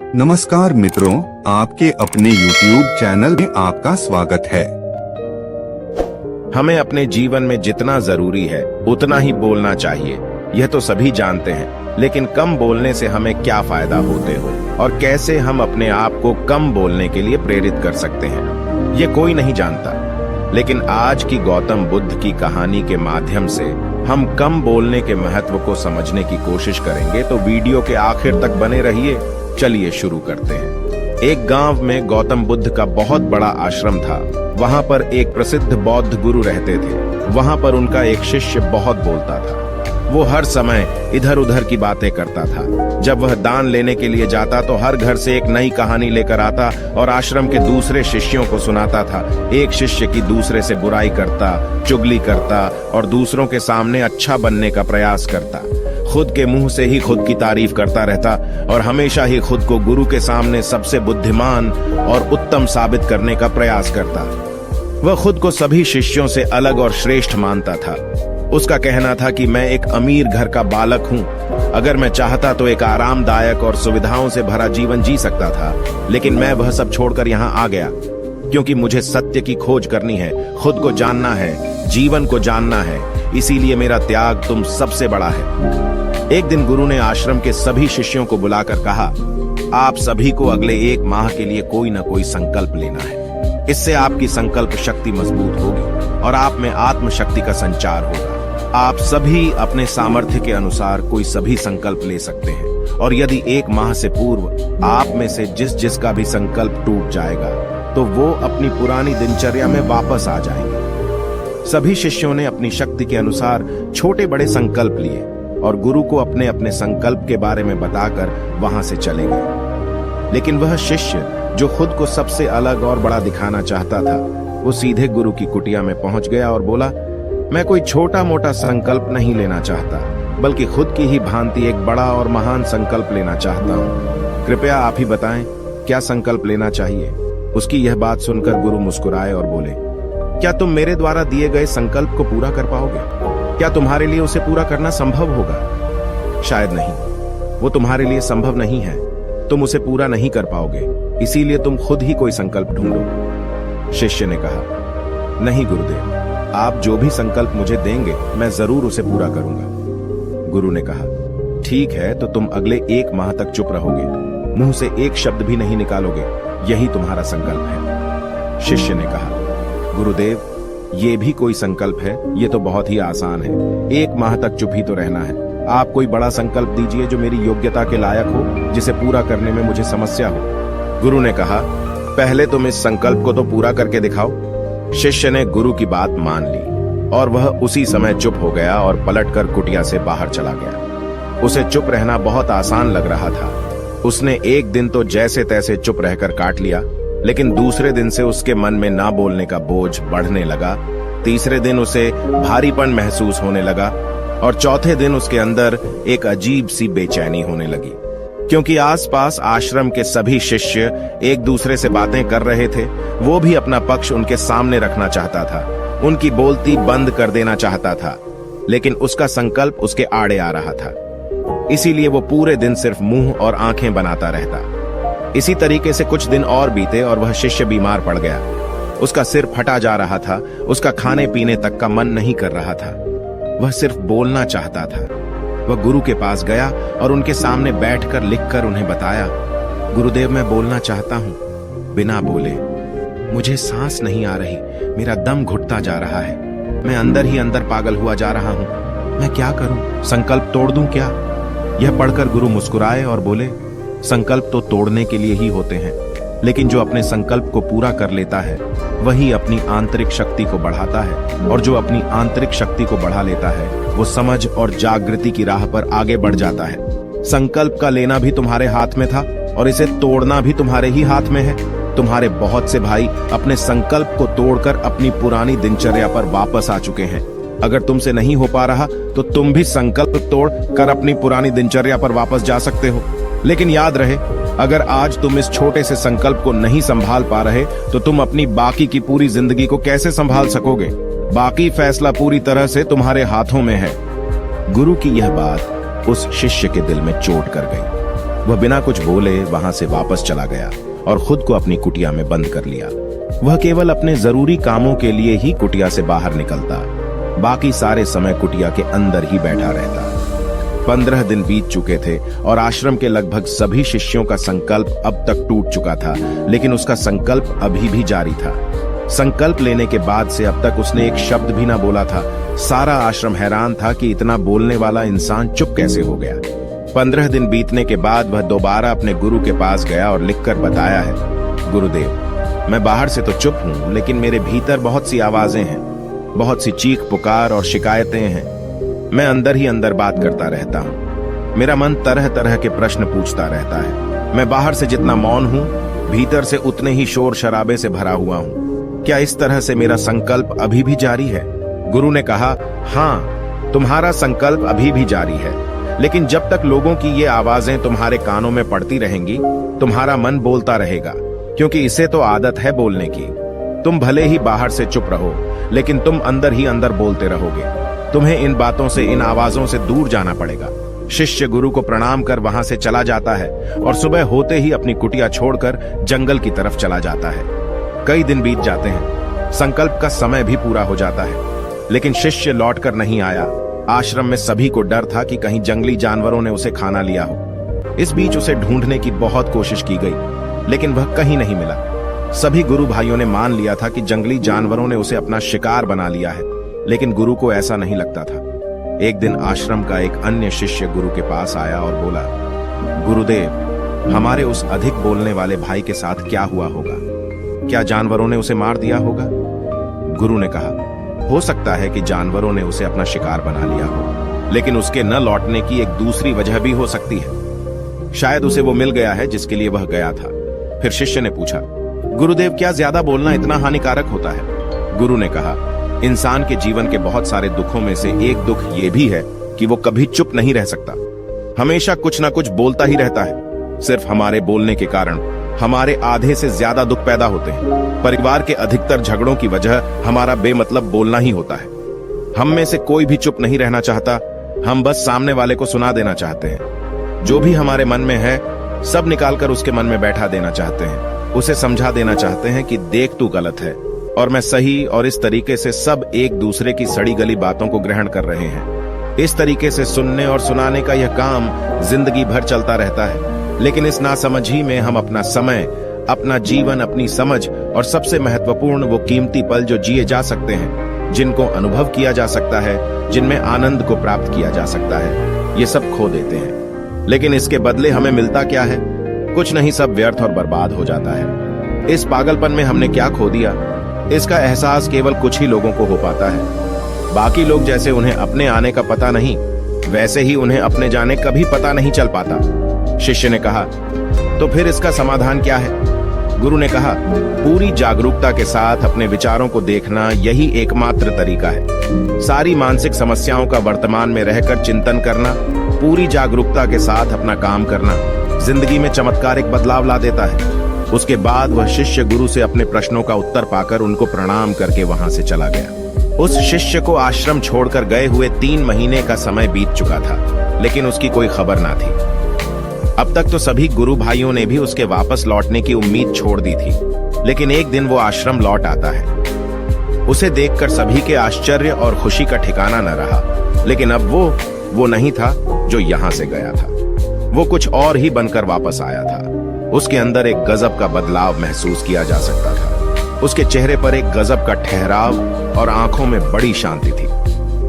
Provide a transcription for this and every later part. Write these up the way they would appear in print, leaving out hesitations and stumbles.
नमस्कार मित्रों, आपके अपने YouTube चैनल में आपका स्वागत है। हमें अपने जीवन में जितना जरूरी है उतना ही बोलना चाहिए, यह तो सभी जानते हैं। लेकिन कम बोलने से हमें क्या फायदा होते हो और कैसे हम अपने आप को कम बोलने के लिए प्रेरित कर सकते हैं, ये कोई नहीं जानता। लेकिन आज की गौतम बुद्ध की कहानी के माध्यम से हम कम बोलने के महत्व को समझने की कोशिश करेंगे। तो वीडियो के आखिर तक बने रहिए। चलिए शुरू करते हैं। एक गांव में गौतम बुद्ध का बहुत बड़ा आश्रम था। वहां पर एक प्रसिद्ध बौद्ध गुरु रहते थे। वहां पर उनका एक शिष्य बहुत बोलता था। वो हर समय इधर उधर की बातें करता था। जब वह दान लेने के लिए जाता तो हर घर से एक नई कहानी लेकर आता और आश्रम के दूसरे शिष्यों को सुनाता था। एक शिष्य की दूसरे से बुराई करता, चुगली करता और दूसरों के सामने अच्छा बनने का प्रयास करता। खुद के मुंह से ही खुद की तारीफ करता रहता और हमेशा ही खुद को गुरु के सामने सबसे बुद्धिमान और उत्तम साबित करने का प्रयास करता। वह खुद को सभी शिष्यों से अलग और श्रेष्ठ मानता था। उसका कहना था कि मैं एक अमीर घर का बालक हूं। अगर मैं चाहता तो एक आरामदायक और सुविधाओं से भरा जीवन जी सकता था, लेकिन मैं वह सब छोड़कर यहाँ आ गया क्योंकि मुझे सत्य की खोज करनी है, खुद को जानना है, जीवन को जानना है। इसीलिए मेरा त्याग तुम सबसे बड़ा है। एक दिन गुरु ने आश्रम के सभी शिष्यों को बुलाकर कहा, आप सभी को अगले 1 माह के लिए कोई न कोई संकल्प लेना है। इससे आपकी संकल्प शक्ति मजबूत होगी और आप में आत्म शक्ति का संचार होगा। आप सभी अपने सामर्थ्य के अनुसार कोई सभी संकल्प ले सकते हैं और यदि 1 माह से पूर्व आप में से जिसका भी संकल्प टूट जाएगा तो वो अपनी पुरानी दिनचर्या में वापस आ जाएंगे। सभी शिष्यों ने अपनी शक्ति के अनुसार छोटे बड़े संकल्प लिए और गुरु को अपने अपने संकल्प के बारे में बताकर वहां से चले गए। लेकिन वह शिष्य जो खुद को सबसे अलग और बड़ा दिखाना चाहता था, वो सीधे गुरु की कुटिया में पहुंच गया और बोला, मैं कोई छोटा मोटा संकल्प नहीं लेना चाहता, बल्कि खुद की ही भांति एक बड़ा और महान संकल्प लेना चाहता हूं। कृपया आप ही बताएं, क्या संकल्प लेना चाहिए। उसकी यह बात सुनकर गुरु मुस्कुराए और बोले, क्या तुम मेरे द्वारा दिए गए संकल्प को पूरा कर पाओगे? क्या तुम्हारे लिए उसे पूरा करना संभव होगा? शायद नहीं, वो तुम्हारे लिए संभव नहीं है। तुम उसे पूरा नहीं कर पाओगे, इसीलिए तुम खुद ही कोई संकल्प ढूंढो। शिष्य ने कहा, नहीं गुरुदेव, आप जो भी संकल्प मुझे देंगे मैं जरूर उसे पूरा करूंगा। गुरु ने कहा, ठीक है, तो तुम अगले 1 माह तक चुप रहोगे, मुंह से एक शब्द भी नहीं निकालोगे, यही तुम्हारा संकल्प है। शिष्य ने कहा, गुरुदेव, ये भी कोई संकल्प है? ये तो बहुत ही आसान है। 1 माह तक चुप ही तो रहना है। आप कोई बड़ा संकल्प दीजिए जो मेरी योग्यता के लायक हो, जिसे पूरा करने में मुझे समस्या हो। गुरु ने कहा, पहले तुम इस संकल्प को तो पूरा करके दिखाओ। शिष्य ने गुरु की बात मान ली और वह उसी समय चुप हो गया और पलटकर कुटिया से बाहर चला गया। उसे चुप रहना बहुत आसान लग रहा था। उसने एक दिन तो जैसे तैसे चुप रहकर काट लिया, लेकिन दूसरे दिन से उसके मन में ना बोलने का बोझ बढ़ने लगा। तीसरे दिन उसे भारीपन महसूस होने लगा और चौथे दिन उसके अंदर एक अजीब सी बेचैनी होने लगी, क्योंकि आसपास आश्रम के सभी शिष्य एक दूसरे से बातें कर रहे थे। वो भी अपना पक्ष उनके सामने रखना चाहता था, उनकी बोलती बंद कर देना चाहता था, लेकिन उसका संकल्प उसके आड़े आ रहा था। इसीलिए वो पूरे दिन सिर्फ मुंह और आंखें बनाता रहता। इसी तरीके से कुछ दिन और बीते और वह शिष्य बीमार पड़ गया। उसका सिर फटा जा रहा था, उसका खाने पीने तक का मन नहीं कर रहा था। वह सिर्फ बोलना चाहता था। वह गुरु के पास गया और उनके सामने बैठकर लिखकर उन्हें बताया, गुरुदेव, मैं बोलना चाहता हूं, बिना बोले। मुझे सांस नहीं आ रही, मेरा दम घुटता जा रहा है, मैं अंदर ही अंदर पागल हुआ जा रहा हूं। मैं क्या करूं? संकल्प तोड़ दूं क्या? यह पढ़कर गुरु मुस्कुराए और बोले, संकल्प तो तोड़ने के लिए ही होते हैं, लेकिन जो अपने संकल्प को पूरा कर लेता है वही अपनी आंतरिक शक्ति को बढ़ाता है, और जो अपनी आंतरिक शक्ति को बढ़ा लेता है वो समझ और जागृति की राह पर आगे बढ़ जाता है। संकल्प का लेना भी तुम्हारे हाथ में था और इसे तोड़ना भी तुम्हारे ही हाथ में है। तुम्हारे बहुत से भाई अपने संकल्प को तोड़कर अपनी पुरानी दिनचर्या पर वापस आ चुके हैं। अगर तुमसे नहीं हो पा रहा तो तुम भी संकल्प तोड़ कर अपनी पुरानी दिनचर्या पर वापस जा सकते हो। लेकिन याद रहे, अगर आज तुम इस छोटे से संकल्प को नहीं संभाल पा रहे तो तुम अपनी बाकी की पूरी जिंदगी को कैसे संभाल सकोगे? बाकी फैसला पूरी तरह से तुम्हारे हाथों में है। गुरु की यह बात उस शिष्य के दिल में चोट कर गई। वह बिना कुछ बोले वहां से वापस चला गया और खुद को अपनी कुटिया में बंद कर लिया। वह केवल अपने जरूरी कामों के लिए ही कुटिया से बाहर निकलता, बाकी सारे समय कुटिया के अंदर ही बैठा रहता। 15 दिन बीत चुके थे और आश्रम के लगभग सभी शिष्यों का संकल्प अब तक टूट चुका था, लेकिन उसका संकल्प अभी भी जारी था। संकल्प लेने के बाद से अब तक उसने एक शब्द भी ना बोला था। सारा आश्रम हैरान था कि इतना बोलने वाला इंसान चुप कैसे हो गया। 15 दिन बीतने के बाद वह दोबारा अपने गुरु के पास गया और लिखकर बताया है, गुरुदेव, मैं बाहर से तो चुप हूं, लेकिन मेरे भीतर बहुत सी आवाजें हैं, बहुत सी चीख पुकार और शिकायतें हैं। मैं अंदर ही अंदर बात करता रहता हूं। मेरा मन तरह तरह के प्रश्न पूछता रहता है। मैं बाहर से जितना मौन हूं, भीतर से उतने ही शोर शराबे से भरा हुआ हूं। क्या इस तरह से मेरा संकल्प अभी भी जारी है? गुरु ने कहा, हाँ, तुम्हारा संकल्प अभी भी जारी है, लेकिन जब तक लोगों की ये आवाजें तुम्हारे कानों में पड़ती रहेंगी, तुम्हारा मन बोलता रहेगा, क्योंकि इसे तो आदत है बोलने की। तुम भले ही बाहर से चुप रहो, लेकिन तुम अंदर ही अंदर बोलते रहोगे। तुम्हें इन बातों से, इन आवाजों से दूर जाना पड़ेगा। शिष्य गुरु को प्रणाम कर वहां से चला जाता है और सुबह होते ही अपनी कुटिया छोड़कर जंगल की तरफ चला जाता है। कई दिन बीत जाते हैं, संकल्प का समय भी पूरा हो जाता है, लेकिन शिष्य लौटकर नहीं आया। आश्रम में सभी को डर था कि कहीं जंगली जानवरों ने उसे खाना लिया हो। इस बीच उसे ढूंढने की बहुत कोशिश की गई, लेकिन वह कहीं नहीं मिला। सभी गुरु भाइयों ने मान लिया था कि जंगली जानवरों ने उसे अपना शिकार बना लिया है, लेकिन गुरु को ऐसा नहीं लगता था। एक दिन आश्रम का एक अन्य शिष्य गुरु के पास आया और बोला, गुरुदेव, हमारे उस अधिक बोलने वाले भाई के साथ क्या हुआ होगा? क्या जानवरों ने उसे मार दिया होगा? गुरु ने कहा, हो सकता है कि जानवरों ने उसे अपना शिकार बना लिया हो, लेकिन उसके न लौटने की एक दूसरी वजह भी हो सकती है। शायद उसे वो मिल गया है जिसके लिए वह गया था। फिर शिष्य ने पूछा, गुरुदेव, क्या ज्यादा बोलना इतना हानिकारक होता है? गुरु ने कहा, इंसान के जीवन के बहुत सारे दुखों में से एक दुख ये भी है कि वो कभी चुप नहीं रह सकता, हमेशा कुछ ना कुछ बोलता ही रहता है। सिर्फ हमारे बोलने के कारण हमारे आधे से ज्यादा दुख पैदा होते हैं। परिवार के अधिकतर झगड़ों की वजह हमारा बेमतलब बोलना ही होता है। हम में से कोई भी चुप नहीं रहना चाहता, हम बस सामने वाले को सुना देना चाहते हैं। जो भी हमारे मन में है सब निकालकर उसके मन में बैठा देना चाहते हैं। उसे समझा देना चाहते हैं कि देख, तू गलत है और मैं सही, और इस तरीके से सब एक दूसरे की सड़ी गली बातों को ग्रहण कर रहे हैं। इस तरीके से सुनने और सुनाने का यह काम जिंदगी भर चलता रहता है, लेकिन इस नासमझी में हम अपना समय, अपना जीवन, अपनी समझ और सबसे महत्वपूर्ण वो कीमती पल जो जिए जा सकते हैं, जिनको अनुभव किया जा सकता है, जिनमें आनंद को प्राप्त किया जा सकता है, ये सब खो देते हैं। लेकिन इसके बदले हमें मिलता क्या है? कुछ नहीं, सब व्यर्थ और बर्बाद हो जाता है। इस पागलपन में हमने क्या खो दिया, इसका एहसास केवल कुछ ही लोगों को हो पाता है। बाकी लोग जैसे उन्हें अपने आने का पता नहीं, वैसे ही उन्हें अपने जाने का भी पता नहीं चल पाता। शिष्य ने कहा, तो फिर इसका समाधान क्या है? गुरु ने कहा, पूरी जागरूकता के साथ अपने विचारों को देखना यही एकमात्र तरीका है। सारी मानसिक समस्याओं का वर्तमान में रहकर चिंतन करना, पूरी जागरूकता के साथ अपना काम करना जिंदगी में चमत्कारिक बदलाव ला देता है। उसके बाद वह शिष्य गुरु से अपने प्रश्नों का उत्तर पाकर उनको प्रणाम करके वहां से चला गया। उस शिष्य को आश्रम छोड़कर गए हुए 3 महीने का समय बीत चुका था, लेकिन उसकी कोई खबर ना थी। अब तक तो सभी गुरु भाइयों ने भी उसके वापस लौटने की उम्मीद छोड़ दी थी, लेकिन एक दिन वो आश्रम लौट आता है। उसे देखकर सभी के आश्चर्य और खुशी का ठिकाना न रहा, लेकिन अब वो नहीं था जो यहां से गया था। वो कुछ और ही बनकर वापस आया था। उसके अंदर एक गजब का बदलाव महसूस किया जा सकता था। उसके चेहरे पर एक गजब का ठहराव और आंखों में बड़ी शांति थी।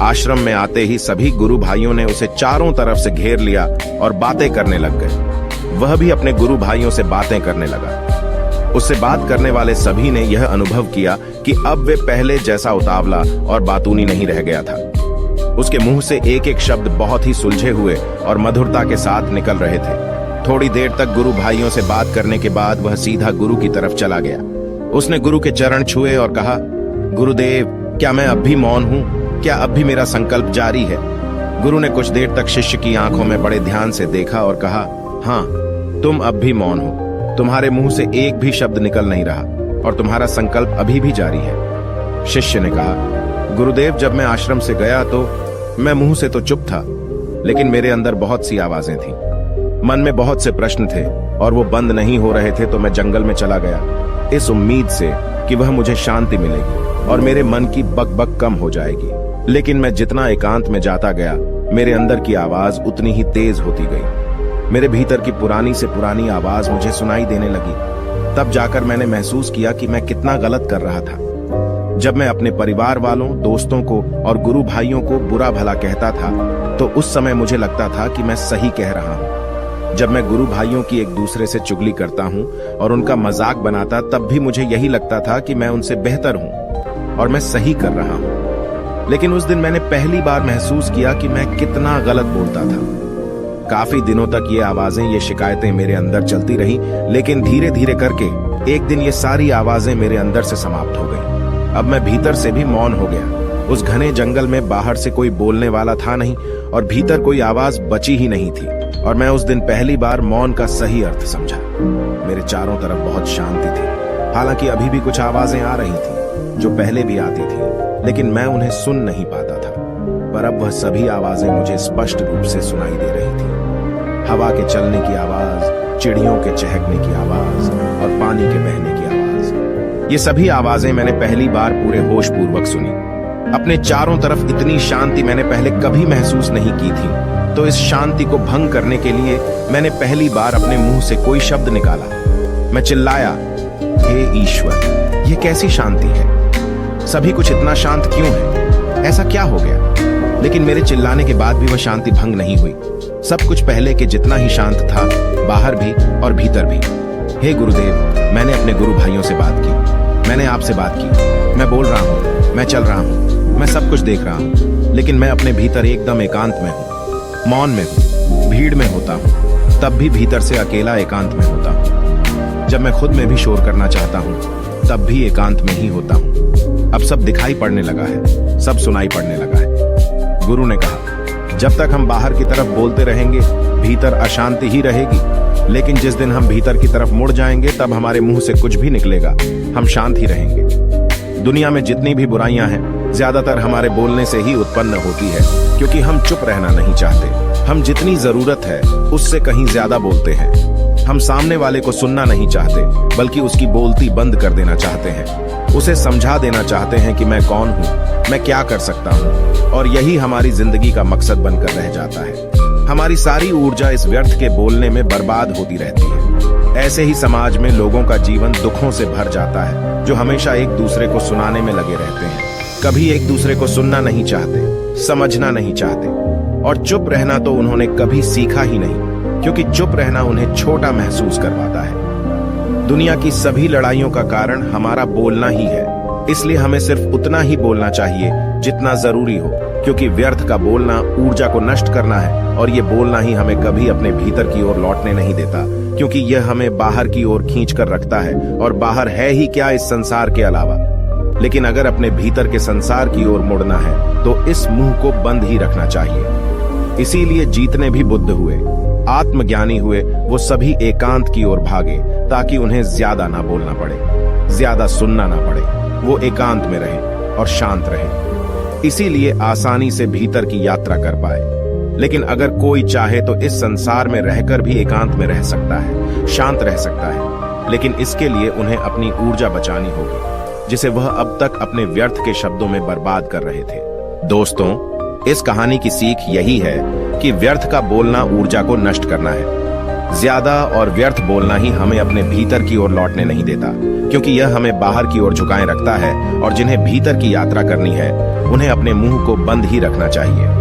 आश्रम में आते ही सभी गुरु भाइयों ने उसे चारों तरफ से घेर लिया और बातें करने लग गए। वह भी अपने गुरु भाइयों से बातें करने लगा। उससे बात करने वाले सभी ने यह अनुभव किया कि अब वे पहले जैसा उतावला और बातूनी नहीं रह गया था। उसके मुंह से एक एक शब्द बहुत ही सुलझे हुए और मधुरता के साथ निकल रहे थे। थोड़ी देर तक गुरु भाइयों से बात करने के बाद वह सीधा गुरु की तरफ चला गया। उसने गुरु के चरण छुए और कहा, गुरुदेव, क्या मैं अब भी मौन हूं? क्या अब भी मेरा संकल्प जारी है? गुरु ने कुछ देर तक शिष्य की आंखों में बड़े ध्यान से देखा और कहा, हाँ, तुम अब भी मौन हो। तुम्हारे मुंह से एक भी शब्द निकल नहीं रहा और तुम्हारा संकल्प अभी भी जारी है। शिष्य ने कहा, गुरुदेव, जब मैं आश्रम से गया तो मैं मुंह से तो चुप था, लेकिन मेरे अंदर बहुत सी आवाजें थीं। मन में बहुत से प्रश्न थे और वो बंद नहीं हो रहे थे, तो मैं जंगल में चला गया इस उम्मीद से कि वह मुझे शांति मिलेगी और मेरे मन की बकबक कम हो जाएगी। लेकिन मैं जितना एकांत में जाता गया, मेरे अंदर की आवाज उतनी ही तेज होती गई। मेरे भीतर की पुरानी से पुरानी आवाज मुझे सुनाई देने लगी। तब जाकर मैंने महसूस किया कि मैं कितना गलत कर रहा था। जब मैं अपने परिवार वालों, दोस्तों को और गुरु भाइयों को बुरा भला कहता था, तो उस समय मुझे लगता था कि मैं सही कह रहा हूँ। जब मैं गुरु भाइयों की एक दूसरे से चुगली करता हूँ और उनका मजाक बनाता, तब भी मुझे यही लगता था कि मैं उनसे बेहतर हूँ और मैं सही कर रहा हूँ। लेकिन उस दिन मैंने पहली बार महसूस किया कि मैं कितना गलत बोलता था। काफी दिनों तक ये आवाजें, ये शिकायतें मेरे अंदर चलती रही, लेकिन धीरे धीरे करके एक दिन ये सारी आवाजें मेरे अंदर से समाप्त हो गई। अब मैं भीतर से भी मौन हो गया। उस घने जंगल में बाहर से कोई बोलने वाला था नहीं और भीतर कोई आवाज बची ही नहीं थी, और मैं उस दिन पहली बार मौन का सही अर्थ समझा। मेरे चारों तरफ बहुत शांति थी। हालांकि अभी भी कुछ आवाजें आ रही थी जो पहले भी आती थी, लेकिन मैं उन्हें सुन नहीं पाता था। पर अब वह सभी आवाजें मुझे स्पष्ट रूप से सुनाई दे रही थी। हवा के चलने की आवाज, चिड़ियों के चहकने की आवाज और पानी के बहने की आवाज। ये सभी आवाजें मैंने पहली बार पूरे होश पूर्वक सुनी। अपने चारों तरफ इतनी शांति मैंने पहले कभी महसूस नहीं की थी। तो इस शांति को भंग करने के लिए मैंने पहली बार अपने मुंह से कोई शब्द निकाला। मैं चिल्लाया, हे ईश्वर, ये कैसी शांति है? सभी कुछ इतना शांत क्यों है? ऐसा क्या हो गया? लेकिन मेरे चिल्लाने के बाद भी वह शांति भंग नहीं हुई। सब कुछ पहले के जितना ही शांत था, बाहर भी और भीतर भी। हे गुरुदेव, मैंने अपने गुरु भाइयों से बात की, मैंने आपसे बात की। मैं बोल रहा हूँ, मैं चल रहा हूँ, मैं सब कुछ देख रहा हूँ, लेकिन मैं अपने भीतर एकदम एकांत में हूँ, मौन में हूँ, भीड़ में होता हूँ, तब भी भीतर से अकेला एकांत में होता हूँ। जब मैं खुद में भी शोर करना चाहता हूँ, तब भी एकांत में ही होता हूँ। अब सब दिखाई पड़ने लगा है, सब सुनाई पड़ने लगा है। गुरु ने कहा, जब तक हम बाहर की तरफ बोलते रहेंगे, भीतर अशांति ही रहेगी। लेकिन जिस दिन हम भीतर की तरफ मुड़ जाएंगे, तब हमारे मुंह से कुछ भी निकलेगा, हम शांत ही रहेंगे। दुनिया में जितनी भी बुराइयां हैं, ज्यादातर हमारे बोलने से ही उत्पन्न होती है, क्योंकि हम चुप रहना नहीं चाहते। हम जितनी जरूरत है उससे कहीं ज्यादा बोलते हैं। हम सामने वाले को सुनना नहीं चाहते, बल्कि उसकी बोलती बंद कर देना चाहते हैं। उसे समझा देना चाहते हैं कि मैं कौन हूँ, मैं क्या कर सकता हूँ, और यही हमारी जिंदगी का मकसद बनकर रह जाता है। हमारी सारी ऊर्जा इस व्यर्थ के बोलने में बर्बाद होती रहती है। ऐसे ही समाज में लोगों का जीवन दुखों से भर जाता है, जो हमेशा एक दूसरे को सुनाने में लगे रहते हैं। कभी एक दूसरे को सुनना नहीं चाहते, समझना नहीं चाहते, और चुप रहना तो उन्होंने कभी सीखा ही नहीं, क्योंकि चुप रहना उन्हें छोटा महसूस करवाता है। दुनिया की सभी लड़ाइयों का कारण हमारा बोलना ही है, इसलिए हमें सिर्फ उतना ही बोलना चाहिए जितना जरूरी हो, क्योंकि व्यर्थ का बोलना ऊर्जा को नष्ट करना है, और ये बोलना ही हमें कभी अपने भीतर की ओर लौटने नहीं देता, क्योंकि यह हमें बाहर की ओर खींच कर रखता है, और बाहर है ही क्या इस संसार के अलावा। लेकिन अगर अपने भीतर के संसार की ओर मुड़ना है, तो इस मुंह को बंद ही रखना चाहिए। इसीलिए जितने भी बुद्ध हुए, आत्मज्ञानी हुए, वो सभी एकांत की ओर भागे, ताकि उन्हें ज्यादा ना बोलना पड़े, ज्यादा सुनना ना पड़े। वो एकांत में रहे और शांत रहे, इसीलिए आसानी से भीतर की यात्रा कर पाए। लेकिन अगर कोई चाहे तो इस संसार में रहकर भी एकांत में रह सकता है, शांत रह सकता है, लेकिन इसके लिए उन्हें अपनी ऊर्जा बचानी होगी, जिसे वह अब तक अपने व्यर्थ के शब्दों में बर्बाद कर रहे थे। दोस्तों, इस कहानी की सीख यही है कि व्यर्थ का बोलना ऊर्जा को नष्ट करना है। ज्यादा और व्यर्थ बोलना ही हमें अपने भीतर की ओर लौटने नहीं देता, क्योंकि यह हमें बाहर की ओर झुकाए रखता है, और जिन्हें भीतर की यात्रा करनी है, उन्हें अपने मुंह को बंद ही रखना चाहिए।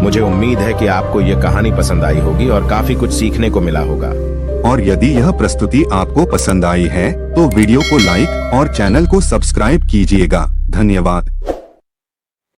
मुझे उम्मीद है कि आपको यह कहानी पसंद आई होगी और काफी कुछ सीखने को मिला होगा। और यदि यह प्रस्तुति आपको पसंद आई है, तो वीडियो को लाइक और चैनल को सब्सक्राइब कीजिएगा। धन्यवाद।